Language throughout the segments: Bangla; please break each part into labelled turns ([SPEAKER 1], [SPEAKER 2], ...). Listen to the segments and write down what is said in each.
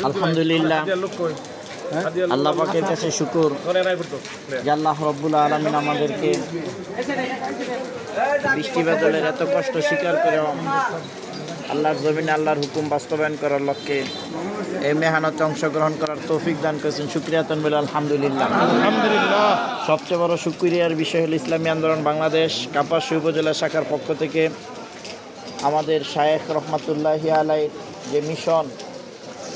[SPEAKER 1] আলহামদুলিল্লাহ, আল্লাহ পাকের কাছে শুকর যে আল্লাহ রব্বুল আলামিন আমাদেরকে বৃষ্টি বাদলের এত কষ্ট স্বীকার করে আল্লাহর জমিনে আল্লাহর হুকুম বাস্তবায়ন করার লক্ষ্যে এই মেহনতে অংশগ্রহণ করার তৌফিক দান করেছেন। শুকরিয়া তানবিল আলহামদুলিল্লাহ।
[SPEAKER 2] আলহামদুলিল্লাহ।
[SPEAKER 1] সবচেয়ে বড় শুকরিয়ার বিষয় হল ইসলামী আন্দোলন বাংলাদেশ কাপাসী উপজেলা শাখার পক্ষ থেকে আমাদের শায়েখ রহমাতুল্লাহি আলাইহির যে মিশন,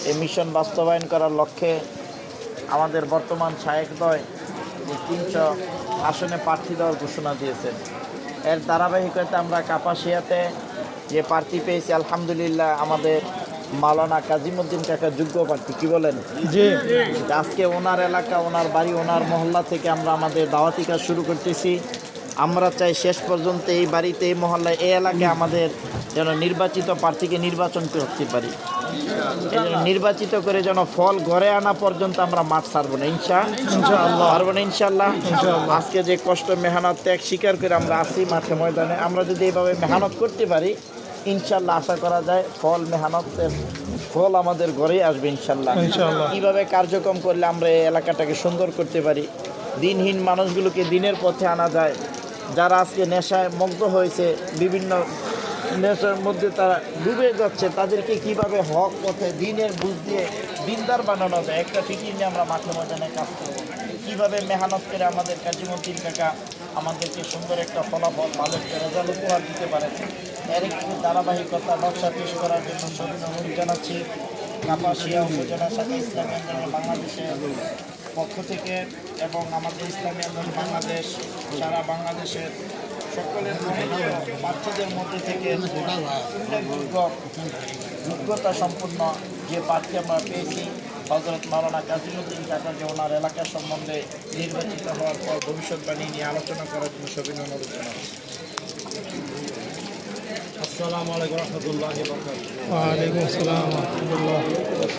[SPEAKER 1] এই মিশন বাস্তবায়ন করার লক্ষ্যে আমাদের বর্তমান শায়েখদ্বয় 300 আসনে প্রার্থী দেওয়ার ঘোষণা দিয়েছেন। এর ধারাবাহিকতায় আমরা কাপাসিয়াতে যে প্রার্থী পেয়েছি, আলহামদুলিল্লাহ আমাদের মাওলানা কাজিমউদ্দিন কাকা যোগ্য প্রার্থী। কি বলেন?
[SPEAKER 2] জি।
[SPEAKER 1] আজকে ওনার এলাকা, ওনার বাড়ি, ওনার মহল্লা থেকে আমরা আমাদের দাওয়াতি কাজ শুরু করতেছি। আমরা চাই শেষ পর্যন্ত এই বাড়িতে, এই মহল্লায়, এই এলাকায় আমাদের যেন নির্বাচিত প্রার্থীকে নির্বাচন করতে পারি। এই জন্য নির্বাচিত করে যেন ফল ঘরে আনা পর্যন্ত আমরা মাঠ ছাড়বো না, ইনশাআল্লাহ পারবো না, ইনশাআল্লাহ। আজকে যে কষ্ট মেহনত ত্যাগ স্বীকার করে আমরা আসি মাঠে ময়দানে, আমরা যদি এইভাবে মেহনত করতে পারি ইনশাআল্লাহ আশা করা যায় ফল, মেহনতের ফল আমাদের ঘরেই আসবে ইনশাআল্লাহ। কীভাবে কার্যক্রম করলে আমরা এই এলাকাটাকে সুন্দর করতে পারি, দিনহীন মানুষগুলোকে দিনের পথে আনা যায়, যারা আজকে নেশায় মুগ্ধ হয়েছে, বিভিন্ন নেশার মধ্যে তারা ডুবে যাচ্ছে, তাদেরকে কিভাবে হক পথে দিনের বুঝ দিয়ে দিনদার বানানো যায়, একটা ফিকির নিয়ে আমরা মাঠে ময়দানে কাজ করবো। কীভাবে মেহনত করে আমাদের কাজিমউদ্দিন কাকা আমাদেরকে সুন্দর একটা ফলাফল, ভালো একটা রেজাল্ট উপহার দিতে পারে, এর একটি ধারাবাহিকতা নকশা পেশ করার জন্য সবিনয় অনুরোধ জানাচ্ছি। কাপাসিয়া উপজেলা শাখা ইসলামী আন্দোলন বাংলাদেশের পক্ষ থেকে এবং আমাদের ইসলামী আন্দোলন বাংলাদেশ সারা বাংলাদেশের সকলের প্রার্থীদের মধ্যে থেকে যোগ্যতা সম্পন্ন যে প্রার্থী আমরা পেয়েছি, হযরত মাওলানা কাজিমউদ্দিন কাকা, যে ওনার এলাকা সম্বন্ধে নির্বাচিত হওয়ার পর ভবিষ্যৎবাণী নিয়ে আলোচনা করার জন্য সবিনয় অনুরোধ জানাচ্ছি।
[SPEAKER 3] আসসালামু আলাইকুম রহমতুল্লাহি ওয়া বারাকাতুহু।
[SPEAKER 2] ওয়া আলাইকুম আসসালাম ওয়া রাহমাতুল্লাহ।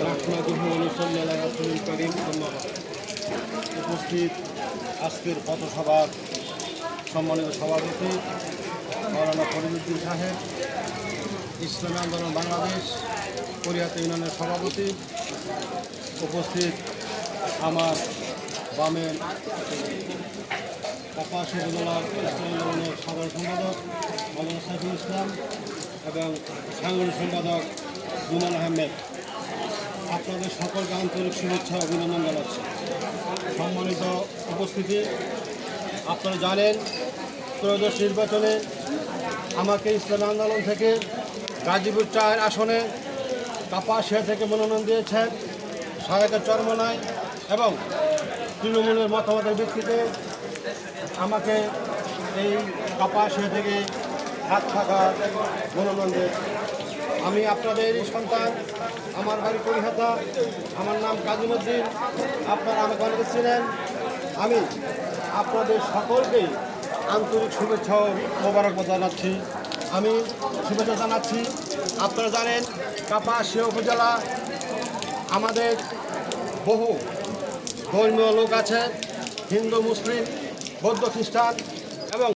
[SPEAKER 3] নাহমাদুহু ওয়া নুসাল্লি আলা রাসূলিল কারীম। আম্মা বা'দ। উপস্থিত আজকের পথসভার সম্মানিত সভাপতি মাওলানা ফরিদউদ্দিন সাহেব, ইসলামী আন্দোলন বাংলাদেশ কোরিয়াত ইউনিয়নের সভাপতি, উপস্থিত আমার বামের কাপাসী উপজেলার ইসলামী আন্দোলনের সাধারণ সম্পাদক মাওলানা সাইফুল ইসলাম এবং সাংগঠনিক সম্পাদক জুমান আহমেদ, আপনাদের সকলকে আন্তরিক শুভেচ্ছা ও অভিনন্দন জানাচ্ছি। সম্মানিত উপস্থিতি, আপনারা জানেন ত্রয়োদশ নির্বাচনে আমাকে ইসলামী আন্দোলন থেকে গাজীপুর 4 আসনে কাপাসিয়া থেকে মনোনয়ন দিয়েছেন শায়েখের চরমনায় এবং তৃণমূলের মতামতের ভিত্তিতে আমাকে এই কাপাসিয়া থেকে হাত থাকার মনোনয়ন দিয়েছে। আমি আপনাদেরই সন্তান, আমার বাড়ি কলিহাতা, আমার নাম কাজিমউদ্দিন, আপনারা আমাকে অনেকে ছিলেন। আমি আপনাদের সকলকেই আন্তরিক শুভেচ্ছা ও মোবারকবাদ জানাচ্ছি। আমি শুভেচ্ছা জানাচ্ছি। আপনারা জানেন কাপাসিয়া উপজেলা আমাদের বহু ধর্মীয় লোক আছে, হিন্দু, মুসলিম, বৌদ্ধ, খ্রিস্টান এবং